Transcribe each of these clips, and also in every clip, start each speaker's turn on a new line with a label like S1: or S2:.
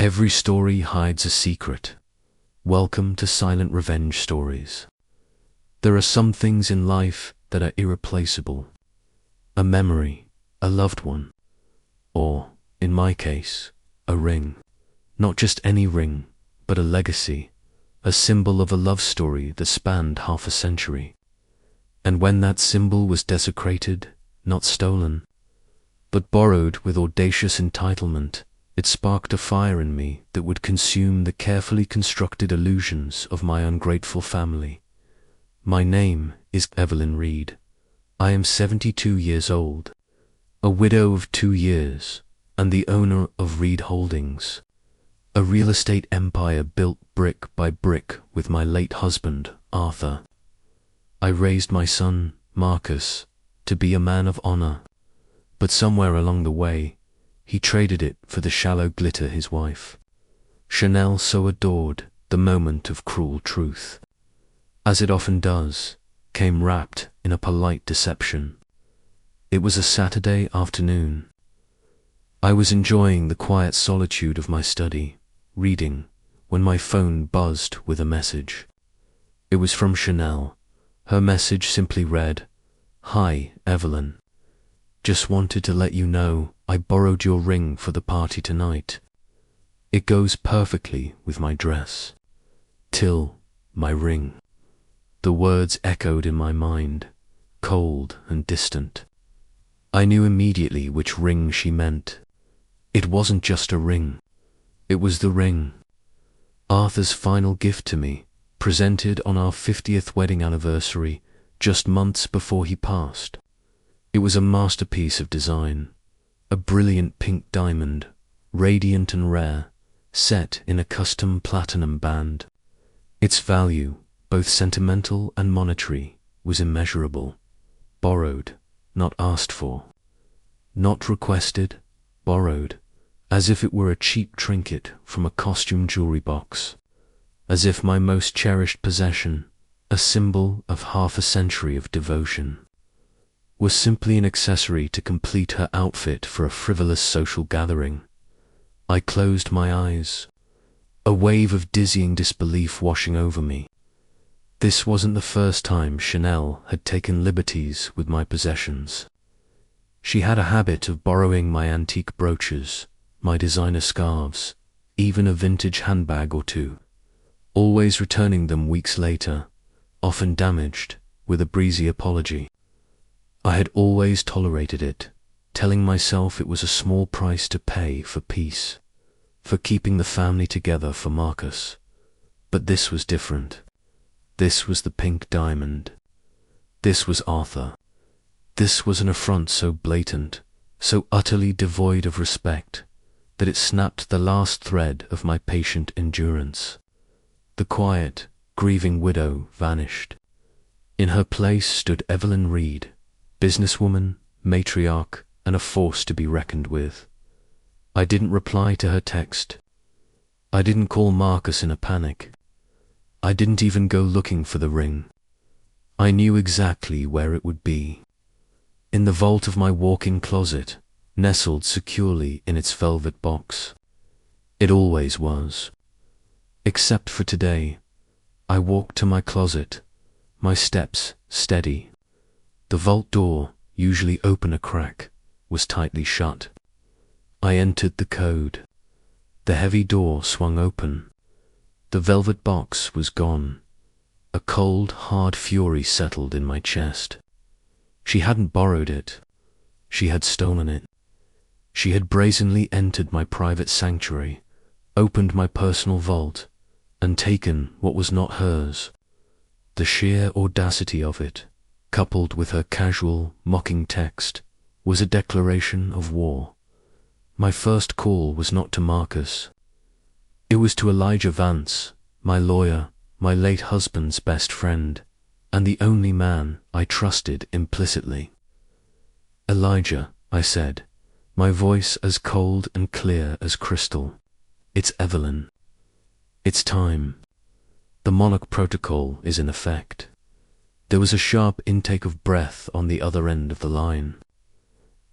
S1: Every story hides a secret. Welcome to Silent Revenge Stories. There are some things in life that are irreplaceable. A memory, a loved one, or, in my case, a ring. Not just any ring, but a legacy, a symbol of a love story that spanned half a century. And when that symbol was desecrated, not stolen, but borrowed with audacious entitlement, it sparked a fire in me that would consume the carefully constructed illusions of my ungrateful family. My name is Evelyn Reed. I am 72 years old, a widow of 2 years, and the owner of Reed Holdings, a real estate empire built brick by brick with my late husband, Arthur. I raised my son, Marcus, to be a man of honor, but somewhere along the way, he traded it for the shallow glitter his wife, Chanel, so adored. The moment of cruel truth, as it often does, came wrapped in a polite deception. It was a Saturday afternoon. I was enjoying the quiet solitude of my study, reading, when my phone buzzed with a message. It was from Chanel. Her message simply read, "Hi, Evelyn. Just wanted to let you know I borrowed your ring for the party tonight. It goes perfectly with my dress. Till my ring." The words echoed in my mind, cold and distant. I knew immediately which ring she meant. It wasn't just a ring. It was the ring. Arthur's final gift to me, presented on our 50th wedding anniversary, just months before he passed. It was a masterpiece of design, a brilliant pink diamond, radiant and rare, set in a custom platinum band. Its value, both sentimental and monetary, was immeasurable. Borrowed, not asked for. Not requested, borrowed, as if it were a cheap trinket from a costume jewelry box. As if my most cherished possession, a symbol of half a century of devotion, was simply an accessory to complete her outfit for a frivolous social gathering. I closed my eyes, a wave of dizzying disbelief washing over me. This wasn't the first time Chanel had taken liberties with my possessions. She had a habit of borrowing my antique brooches, my designer scarves, even a vintage handbag or two, always returning them weeks later, often damaged, with a breezy apology. I had always tolerated it, telling myself it was a small price to pay for peace, for keeping the family together for Marcus. But this was different. This was the pink diamond. This was Arthur. This was an affront so blatant, so utterly devoid of respect, that it snapped the last thread of my patient endurance. The quiet, grieving widow vanished. In her place stood Evelyn Reed, businesswoman, matriarch, and a force to be reckoned with. I didn't reply to her text. I didn't call Marcus in a panic. I didn't even go looking for the ring. I knew exactly where it would be. In the vault of my walk-in closet, nestled securely in its velvet box. It always was. Except for today, I walked to my closet, my steps steady. The vault door, usually open a crack, was tightly shut. I entered the code. The heavy door swung open. The velvet box was gone. A cold, hard fury settled in my chest. She hadn't borrowed it. She had stolen it. She had brazenly entered my private sanctuary, opened my personal vault, and taken what was not hers. The sheer audacity of it, coupled with her casual, mocking text, was a declaration of war. My first call was not to Marcus. It was to Elijah Vance, my lawyer, my late husband's best friend, and the only man I trusted implicitly. "Elijah," I said, my voice as cold and clear as crystal. "It's Evelyn. It's time. The monarch protocol is in effect." There was a sharp intake of breath on the other end of the line.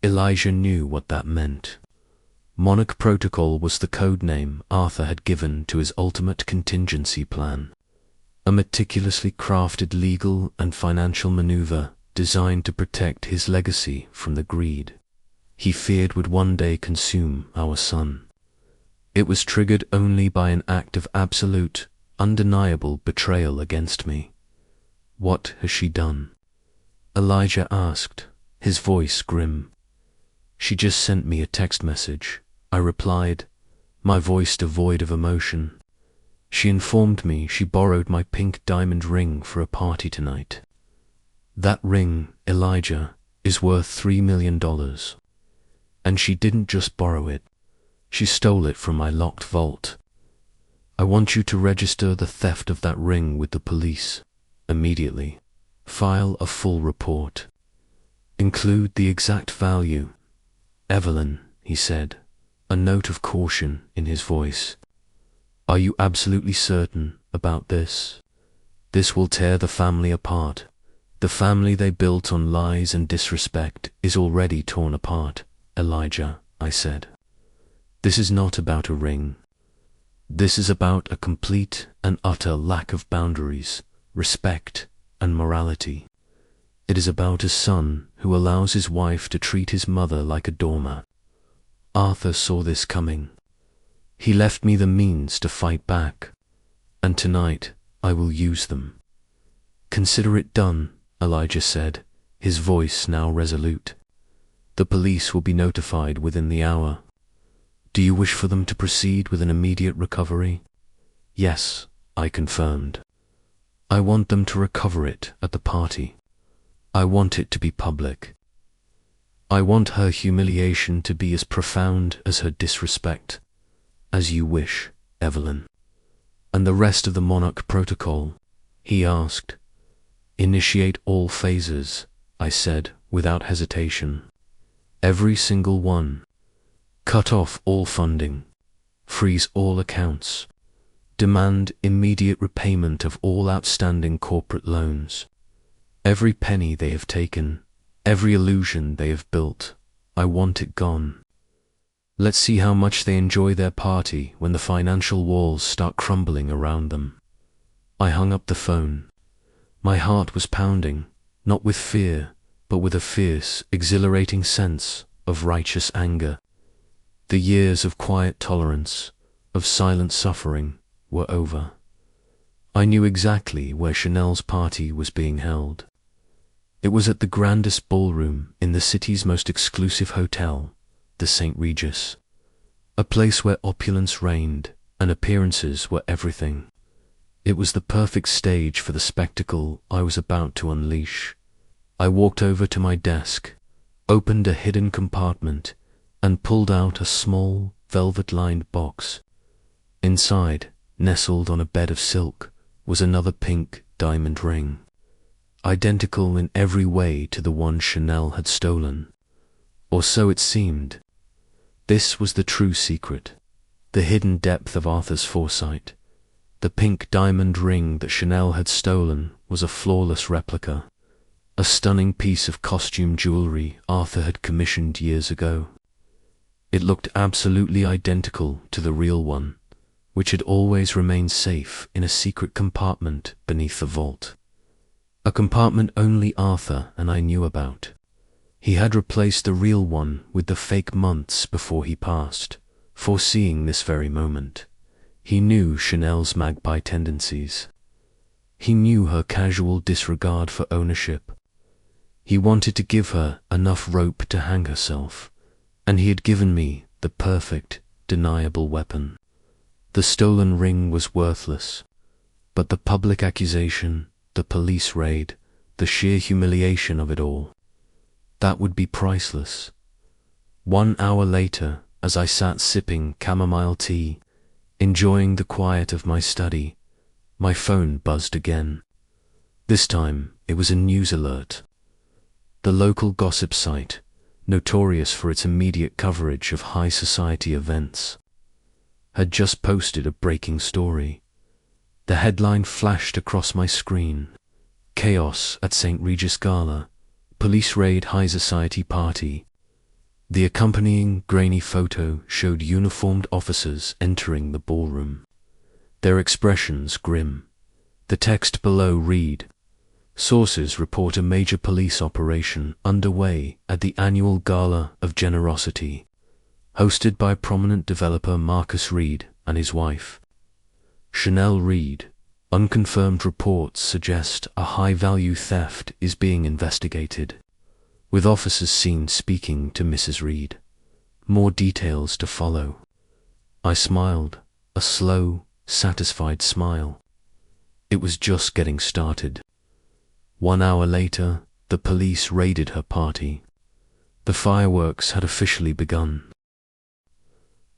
S1: Elijah knew what that meant. Monarch Protocol was the code name Arthur had given to his ultimate contingency plan, a meticulously crafted legal and financial maneuver designed to protect his legacy from the greed he feared would one day consume our son. It was triggered only by an act of absolute, undeniable betrayal against me. "What has she done?" Elijah asked, his voice grim. "She just sent me a text message," I replied, my voice devoid of emotion. "She informed me she borrowed my pink diamond ring for a party tonight. That ring, Elijah, is worth $3 million. And she didn't just borrow it. She stole it from my locked vault. I want you to register the theft of that ring with the police immediately. File a full report. Include the exact value." "Evelyn," he said, a note of caution in his voice, "are you absolutely certain about this? This will tear the family apart. The family they built on lies and disrespect is already torn apart." "Elijah," I said, "this is not about a ring. This is about a complete and utter lack of boundaries, respect, and morality. It is about a son who allows his wife to treat his mother like a doormat. Arthur saw this coming. He left me the means to fight back, and tonight I will use them." "Consider it done," Elijah said, his voice now resolute. "The police will be notified within the hour. Do you wish for them to proceed with an immediate recovery?" "Yes," I confirmed. "I want them to recover it at the party. I want it to be public. I want her humiliation to be as profound as her disrespect." "As you wish, Evelyn." "And the rest of the Monarch Protocol?" he asked. "Initiate all phases," I said without hesitation. "Every single one. Cut off all funding. Freeze all accounts. Demand immediate repayment of all outstanding corporate loans. Every penny they have taken, every illusion they have built, I want it gone. Let's see how much they enjoy their party when the financial walls start crumbling around them." I hung up the phone. My heart was pounding, not with fear, but with a fierce, exhilarating sense of righteous anger. The years of quiet tolerance, of silent suffering, were over. I knew exactly where Chanel's party was being held. It was at the grandest ballroom in the city's most exclusive hotel, the St. Regis, a place where opulence reigned and appearances were everything. It was the perfect stage for the spectacle I was about to unleash. I walked over to my desk, opened a hidden compartment, and pulled out a small, velvet-lined box. Inside, nestled on a bed of silk, was another pink diamond ring, identical in every way to the one Chanel had stolen. Or so it seemed. This was the true secret, the hidden depth of Arthur's foresight. The pink diamond ring that Chanel had stolen was a flawless replica, a stunning piece of costume jewelry Arthur had commissioned years ago. It looked absolutely identical to the real one, which had always remained safe in a secret compartment beneath the vault. A compartment only Arthur and I knew about. He had replaced the real one with the fake months before he passed, foreseeing this very moment. He knew Chanel's magpie tendencies. He knew her casual disregard for ownership. He wanted to give her enough rope to hang herself, and he had given me the perfect, deniable weapon. The stolen ring was worthless, but the public accusation, the police raid, the sheer humiliation of it all, that would be priceless. 1 hour later, as I sat sipping chamomile tea, enjoying the quiet of my study, my phone buzzed again. This time it was a news alert. The local gossip site, notorious for its immediate coverage of high society events, had just posted a breaking story. The headline flashed across my screen: "Chaos at St. Regis Gala, Police Raid High Society Party." The accompanying grainy photo showed uniformed officers entering the ballroom, their expressions grim. The text below read, "Sources report a major police operation underway at the annual Gala of Generosity, hosted by prominent developer Marcus Reed and his wife, Chanel Reed. Unconfirmed reports suggest a high-value theft is being investigated, with officers seen speaking to Mrs. Reed. More details to follow." I smiled, a slow, satisfied smile. It was just getting started. 1 hour later, the police raided her party. The fireworks had officially begun.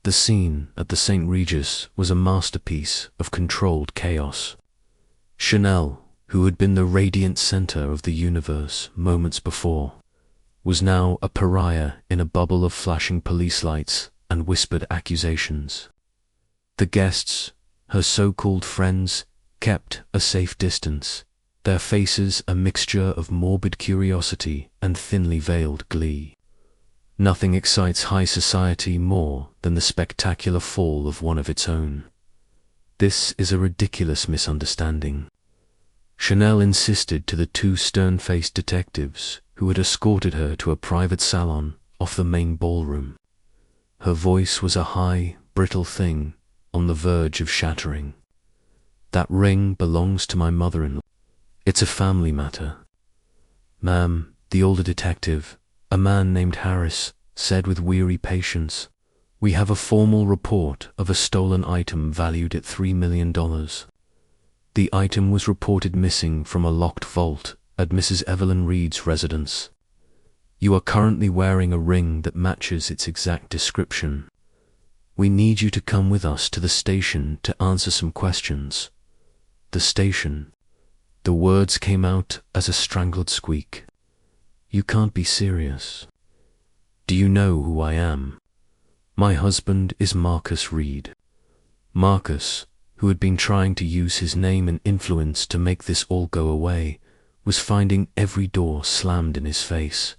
S1: The scene at the St. Regis was a masterpiece of controlled chaos. Chanel, who had been the radiant center of the universe moments before, was now a pariah in a bubble of flashing police lights and whispered accusations. The guests, her so-called friends, kept a safe distance, their faces a mixture of morbid curiosity and thinly veiled glee. Nothing excites high society more than the spectacular fall of one of its own. "This is a ridiculous misunderstanding," Chanel insisted to the 2 stern-faced detectives who had escorted her to a private salon off the main ballroom. Her voice was a high, brittle thing on the verge of shattering. "That ring belongs to my mother-in-law. It's a family matter." "Ma'am," the older detective, a man named Harris, said with weary patience, "we have a formal report of a stolen item valued at $3 million. The item was reported missing from a locked vault at Mrs. Evelyn Reed's residence. You are currently wearing a ring that matches its exact description. We need you to come with us to the station to answer some questions." The station. The words came out as a strangled squeak. "You can't be serious. Do you know who I am? My husband is Marcus Reed." Marcus, who had been trying to use his name and influence to make this all go away, was finding every door slammed in his face.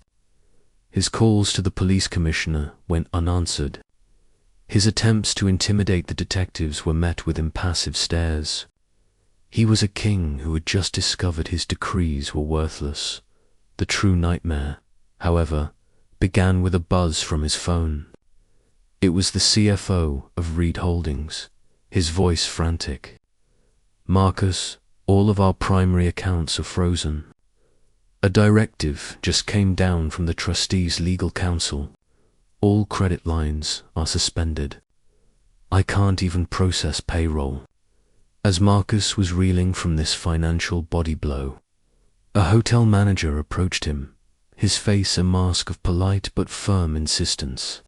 S1: His calls to the police commissioner went unanswered. His attempts to intimidate the detectives were met with impassive stares. He was a king who had just discovered his decrees were worthless. The true nightmare, however, began with a buzz from his phone. It was the CFO of Reed Holdings, his voice frantic. "Marcus, all of our primary accounts are frozen. A directive just came down from the trustees' legal counsel. All credit lines are suspended. I can't even process payroll." As Marcus was reeling from this financial body blow, a hotel manager approached him, his face a mask of polite but firm insistence.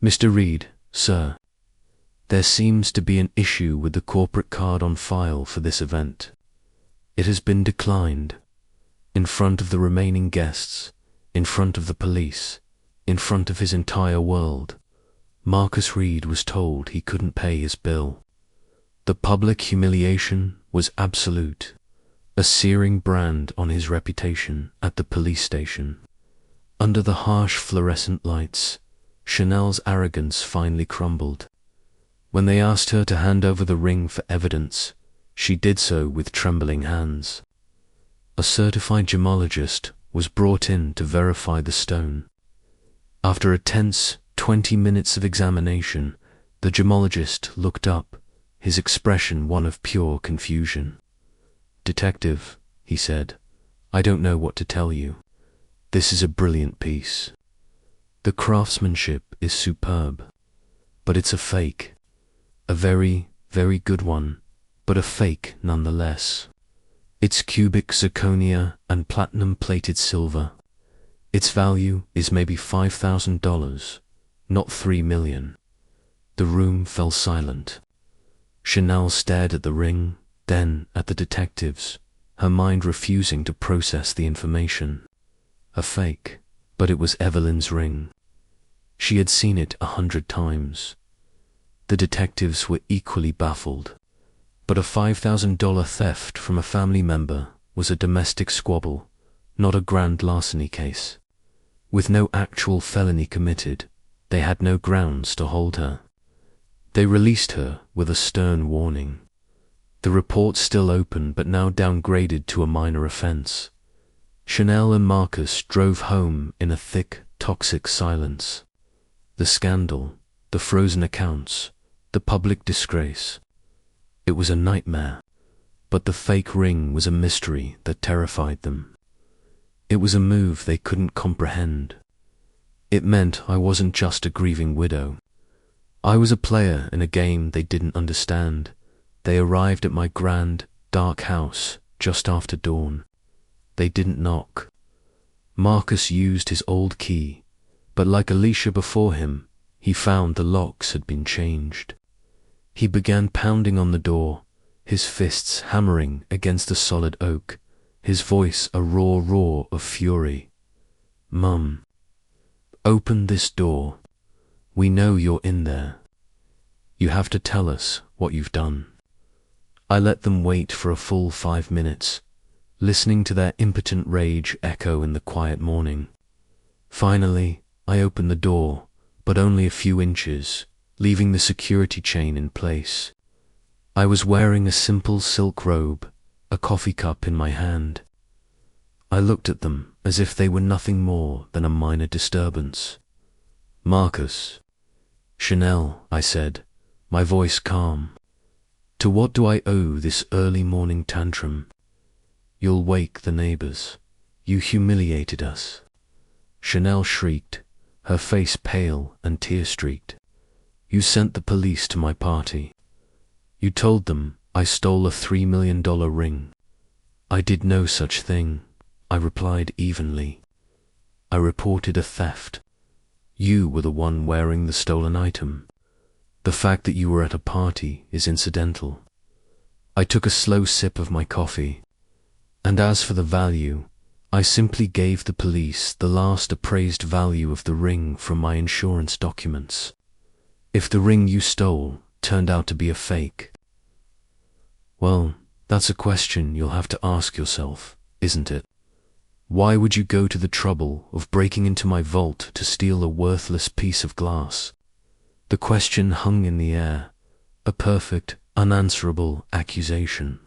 S1: "Mr. Reed, sir, there seems to be an issue with the corporate card on file for this event. It has been declined. In front of the remaining guests, in front of the police, in front of his entire world, Marcus Reed was told he couldn't pay his bill. The public humiliation was absolute, a searing brand on his reputation at the police station. Under the harsh fluorescent lights, Chanel's arrogance finally crumbled. When they asked her to hand over the ring for evidence, she did so with trembling hands. A certified gemologist was brought in to verify the stone. After a tense 20 minutes of examination, the gemologist looked up, his expression one of pure confusion. "Detective," he said, "I don't know what to tell you. This is a brilliant piece. The craftsmanship is superb, but it's a fake. A very, very good one, but a fake nonetheless. It's cubic zirconia and platinum-plated silver. Its value is maybe $5,000, not $3 million. The room fell silent. Chanel stared at the ring, then at the detectives, her mind refusing to process the information. A fake, but it was Evelyn's ring. She had seen it 100 times. The detectives were equally baffled, but a $5,000 theft from a family member was a domestic squabble, not a grand larceny case. With no actual felony committed, they had no grounds to hold her. They released her with a stern warning. The report's still open but now downgraded to a minor offense. Chanel and Marcus drove home in a thick, toxic silence. The scandal, the frozen accounts, the public disgrace. It was a nightmare, but the fake ring was a mystery that terrified them. It was a move they couldn't comprehend. It meant I wasn't just a grieving widow. I was a player in a game they didn't understand. They arrived at my grand, dark house just after dawn. They didn't knock. Marcus used his old key, but like Alicia before him, he found the locks had been changed. He began pounding on the door, his fists hammering against the solid oak, his voice a raw roar of fury. "Mum, open this door. We know you're in there. You have to tell us what you've done." I let them wait for a full 5 minutes, listening to their impotent rage echo in the quiet morning. Finally, I opened the door, but only a few inches, leaving the security chain in place. I was wearing a simple silk robe, a coffee cup in my hand. I looked at them as if they were nothing more than a minor disturbance. "Marcus, Chanel," I said, my voice calm. "To what do I owe this early morning tantrum? You'll wake the neighbors. You humiliated us." Chanel shrieked, her face pale and tear-streaked. "You sent the police to my party. You told them I stole a $3 million ring." "I did no such thing," I replied evenly. "I reported a theft. You were the one wearing the stolen item. The fact that you were at a party is incidental." I took a slow sip of my coffee. "And as for the value, I simply gave the police the last appraised value of the ring from my insurance documents. If the ring you stole turned out to be a fake, well, that's a question you'll have to ask yourself, isn't it? Why would you go to the trouble of breaking into my vault to steal a worthless piece of glass?" The question hung in the air, a perfect, unanswerable accusation.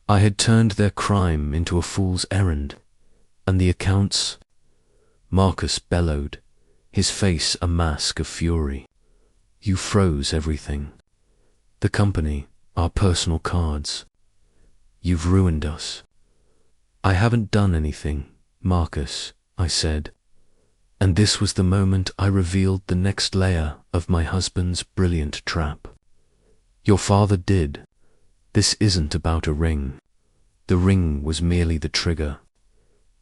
S1: I had turned their crime into a fool's errand, and the accounts? Marcus bellowed, his face a mask of fury. "You froze everything. The company, our personal cards. You've ruined us." "I haven't done anything, Marcus," I said. And this was the moment I revealed the next layer of my husband's brilliant trap. "Your father did. This isn't about a ring. The ring was merely the trigger.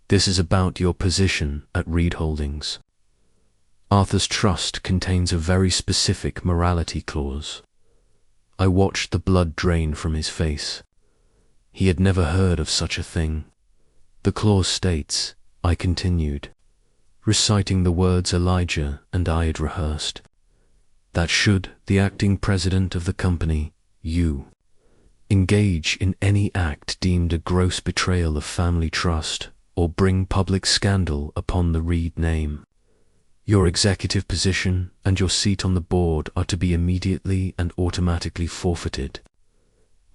S1: This is about your position at Reed Holdings. Arthur's trust contains a very specific morality clause." I watched the blood drain from his face. He had never heard of such a thing. "The clause states," I continued, reciting the words Elijah and I had rehearsed, "that should the acting president of the company, you, engage in any act deemed a gross betrayal of family trust or bring public scandal upon the Reed name, your executive position and your seat on the board are to be immediately and automatically forfeited.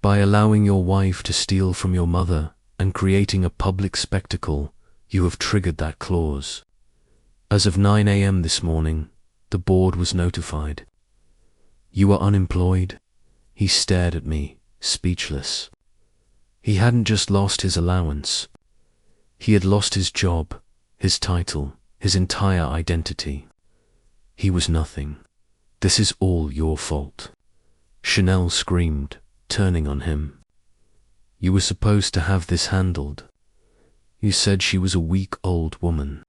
S1: By allowing your wife to steal from your mother and creating a public spectacle, you have triggered that clause. As of 9 a.m. this morning, the board was notified. You are unemployed?" He stared at me, speechless. He hadn't just lost his allowance. He had lost his job, his title, his entire identity. He was nothing. "This is all your fault," Chanel screamed, turning on him. "You were supposed to have this handled. You said she was a weak old woman."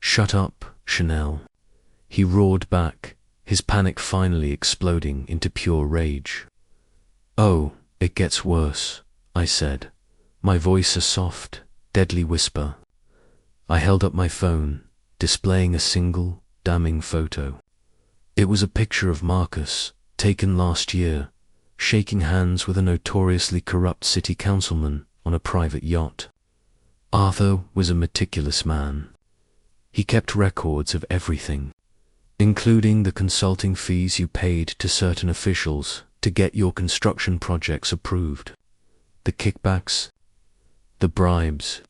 S1: "Shut up, Chanel," he roared back, his panic finally exploding into pure rage. "Oh, it gets worse," I said, my voice a soft, deadly whisper. I held up my phone, displaying a single, damning photo. It was a picture of Marcus, taken last year, shaking hands with a notoriously corrupt city councilman on a private yacht. Arthur was a meticulous man. He kept records of everything, including the consulting fees you paid to certain officials to get your construction projects approved, the kickbacks, the bribes.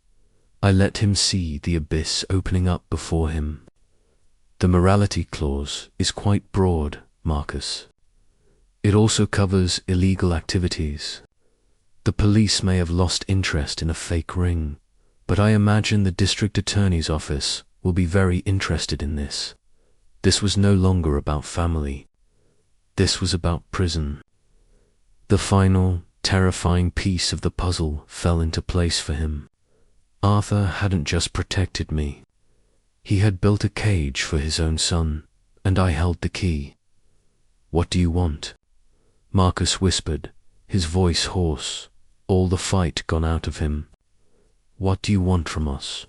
S1: I let him see the abyss opening up before him. The morality clause is quite broad, Marcus. It also covers illegal activities. The police may have lost interest in a fake ring, but I imagine the district attorney's office will be very interested in this. This was no longer about family. This was about prison. The final, terrifying piece of the puzzle fell into place for him. Arthur hadn't just protected me. He had built a cage for his own son, and I held the key. "What do you want?" Marcus whispered, his voice hoarse, all the fight gone out of him. "What do you want from us?"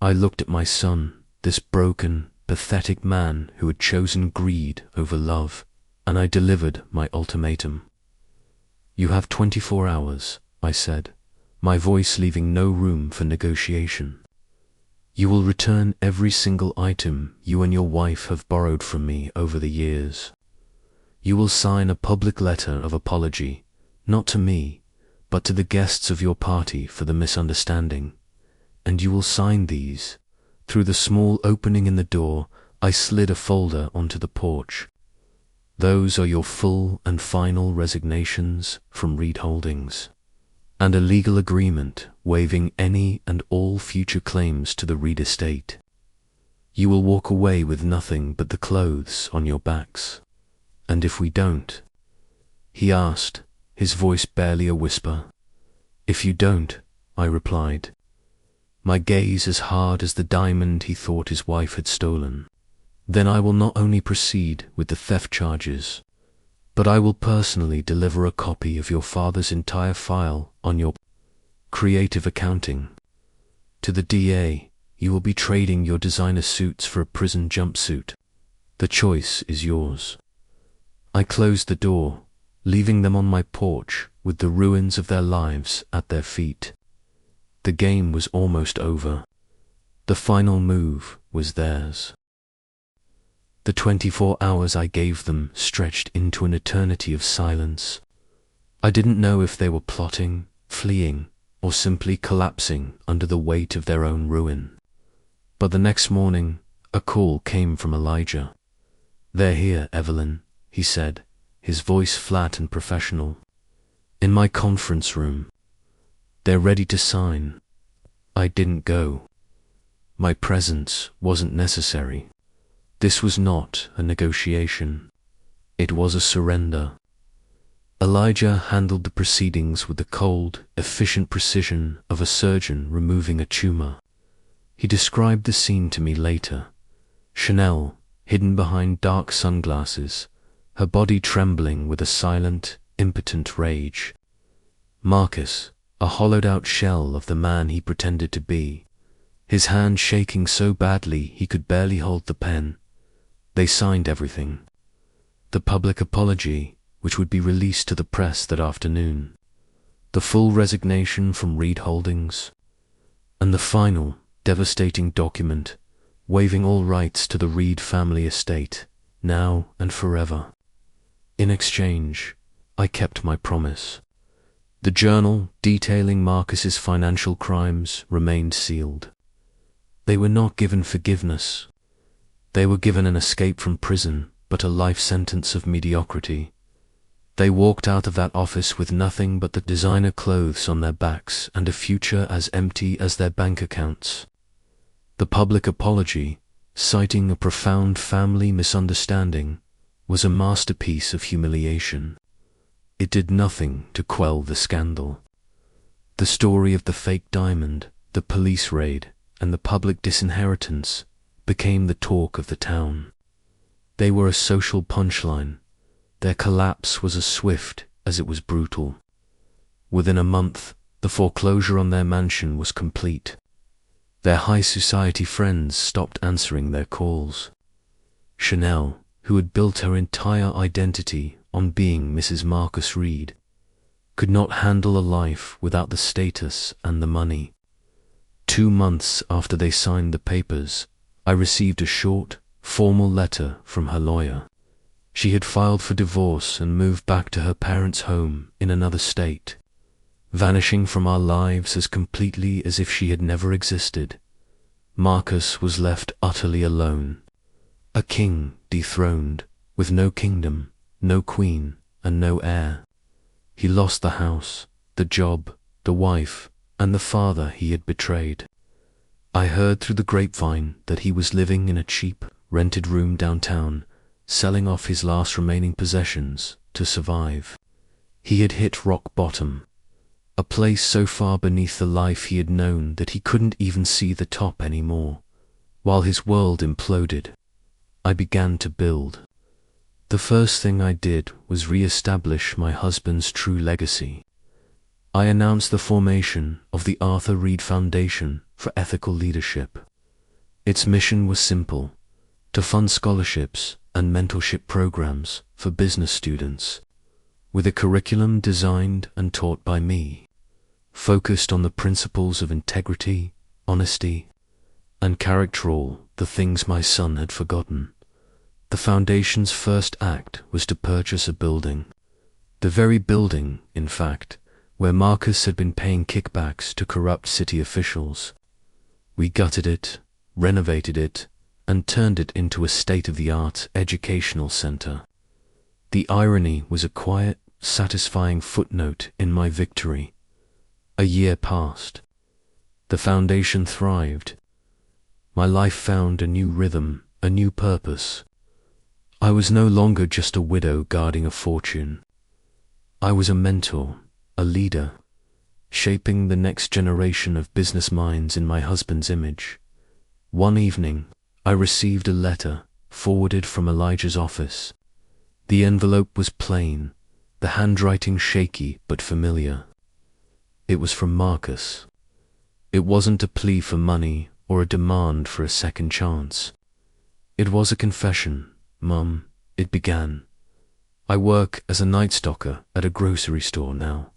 S1: I looked at my son, this broken, pathetic man who had chosen greed over love, and I delivered my ultimatum. "You have 24 hours, I said, my voice leaving no room for negotiation. "You will return every single item you and your wife have borrowed from me over the years. You will sign a public letter of apology, not to me, but to the guests of your party for the misunderstanding, and you will sign these." Through the small opening in the door, I slid a folder onto the porch. "Those are your full and final resignations from Reed Holdings, and a legal agreement waiving any and all future claims to the Reed estate. You will walk away with nothing but the clothes on your backs. And if we don't?" he asked, his voice barely a whisper. "If you don't," I replied, my gaze as hard as the diamond he thought his wife had stolen, "then I will not only proceed with the theft charges, but I will personally deliver a copy of your father's entire file on your creative accounting. To the DA, you will be trading your designer suits for a prison jumpsuit. The choice is yours." I closed the door, leaving them on my porch with the ruins of their lives at their feet. The game was almost over. The final move was theirs. The 24 hours I gave them stretched into an eternity of silence. I didn't know if they were plotting, fleeing, or simply collapsing under the weight of their own ruin. But the next morning, a call came from Elijah. "They're here, Evelyn," he said, his voice flat and professional. "In my conference room. They're ready to sign." I didn't go. My presence wasn't necessary. This was not a negotiation. It was a surrender. Elijah handled the proceedings with the cold, efficient precision of a surgeon removing a tumor. He described the scene to me later. Chanel, hidden behind dark sunglasses, her body trembling with a silent, impotent rage. Marcus, a hollowed-out shell of the man he pretended to be, his hand shaking so badly he could barely hold the pen. They signed everything. The public apology, which would be released to the press that afternoon, the full resignation from Reed Holdings, and the final, devastating document waiving all rights to the Reed family estate, now and forever. In exchange, I kept my promise. The journal detailing Marcus's financial crimes remained sealed. They were not given forgiveness. They were given an escape from prison, but a life sentence of mediocrity. They walked out of that office with nothing but the designer clothes on their backs and a future as empty as their bank accounts. The public apology, citing a profound family misunderstanding, was a masterpiece of humiliation. It did nothing to quell the scandal. The story of the fake diamond, the police raid, and the public disinheritance became the talk of the town. They were a social punchline. Their collapse was as swift as it was brutal. Within a month, the foreclosure on their mansion was complete. Their high society friends stopped answering their calls. Chanel, who had built her entire identity on being Mrs. Marcus Reed, could not handle a life without the status and the money. 2 months after they signed the papers, I received a short, formal letter from her lawyer. She had filed for divorce and moved back to her parents' home in another state, vanishing from our lives as completely as if she had never existed. Marcus was left utterly alone, a king dethroned, with no kingdom, no queen, and no heir. He lost the house, the job, the wife, and the father he had betrayed. I heard through the grapevine that he was living in a cheap, rented room downtown, selling off his last remaining possessions to survive. He had hit rock bottom, a place so far beneath the life he had known that he couldn't even see the top anymore. While his world imploded, I began to build. The first thing I did was re-establish my husband's true legacy. I announced the formation of the Arthur Reed Foundation for Ethical Leadership. Its mission was simple: to fund scholarships and mentorship programs for business students, with a curriculum designed and taught by me, focused on the principles of integrity, honesty, and character, all the things my son had forgotten. The foundation's first act was to purchase a building, the very building, in fact, where Marcus had been paying kickbacks to corrupt city officials. We gutted it, renovated it, and turned it into a state-of-the-art educational center. The irony was a quiet, satisfying footnote in my victory. A year passed. The foundation thrived. My life found a new rhythm, a new purpose. I was no longer just a widow guarding a fortune. I was a mentor, a leader, shaping the next generation of business minds in my husband's image. One evening, I received a letter forwarded from Elijah's office. The envelope was plain, the handwriting shaky but familiar. It was from Marcus. It wasn't a plea for money or a demand for a second chance. It was a confession. "Mum," it began, "I work as a night stalker at a grocery store now.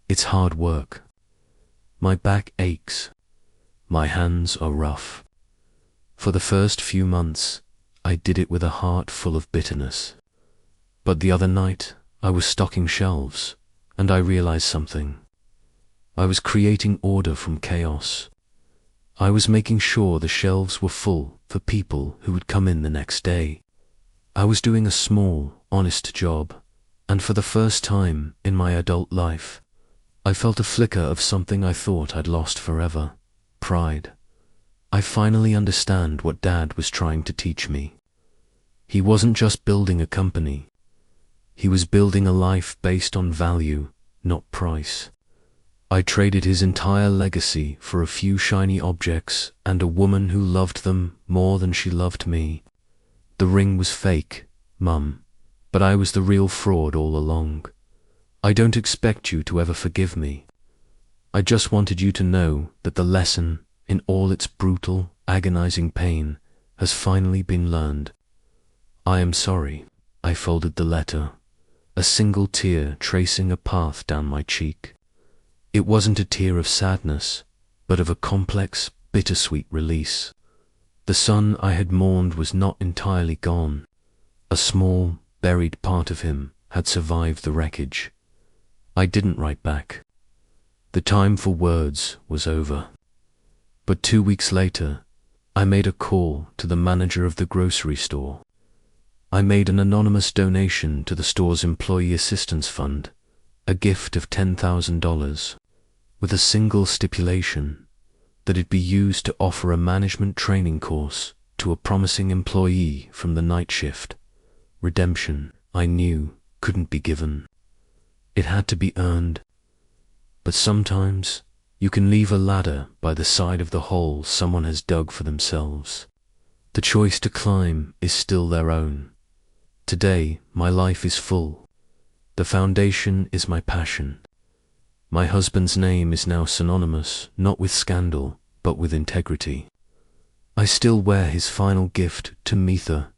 S1: It's hard work. My back aches. My hands are rough. For the first few months, I did it with a heart full of bitterness. But the other night, I was stocking shelves, and I realized something. I was creating order from chaos. I was making sure the shelves were full for people who would come in the next day. I was doing a small, honest job, and for the first time in my adult life, I felt a flicker of something I thought I'd lost forever: pride. I finally understand what Dad was trying to teach me. He wasn't just building a company. He was building a life based on value, not price. I traded his entire legacy for a few shiny objects and a woman who loved them more than she loved me. The ring was fake, Mum, but I was the real fraud all along. I don't expect you to ever forgive me. I just wanted you to know that the lesson, in all its brutal, agonizing pain, has finally been learned. I am sorry." I folded the letter, a single tear tracing a path down my cheek. It wasn't a tear of sadness, but of a complex, bittersweet release. The son I had mourned was not entirely gone. A small, buried part of him had survived the wreckage. I didn't write back. The time for words was over. But 2 weeks later, I made a call to the manager of the grocery store. I made an anonymous donation to the store's employee assistance fund, a gift of $10,000, with a single stipulation: that it be used to offer a management training course to a promising employee from the night shift. Redemption, I knew, couldn't be given. It had to be earned. But sometimes you can leave a ladder by the side of the hole someone has dug for themselves. The choice to climb is still their own. Today, my life is full. The foundation is my passion. My husband's name is now synonymous not with scandal, but with integrity. I still wear his final gift to Mitha,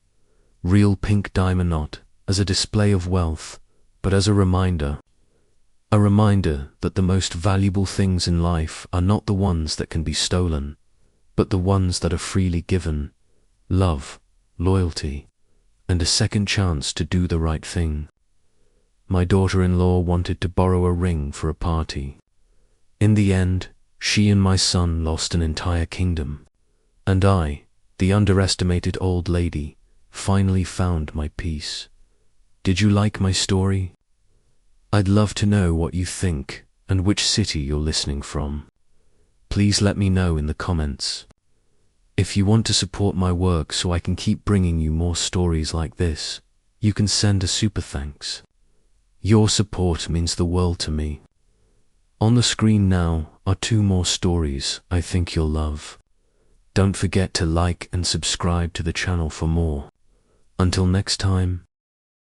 S1: real pink diamond, not as a display of wealth, but as a reminder that the most valuable things in life are not the ones that can be stolen, but the ones that are freely given: love, loyalty, and a second chance to do the right thing. My daughter-in-law wanted to borrow a ring for a party. In the end, she and my son lost an entire kingdom. And I, the underestimated old lady, finally found my peace. Did you like my story? I'd love to know what you think and which city you're listening from. Please let me know in the comments. If you want to support my work so I can keep bringing you more stories like this, you can send a super thanks. Your support means the world to me. On the screen now are 2 more stories I think you'll love. Don't forget to like and subscribe to the channel for more. Until next time,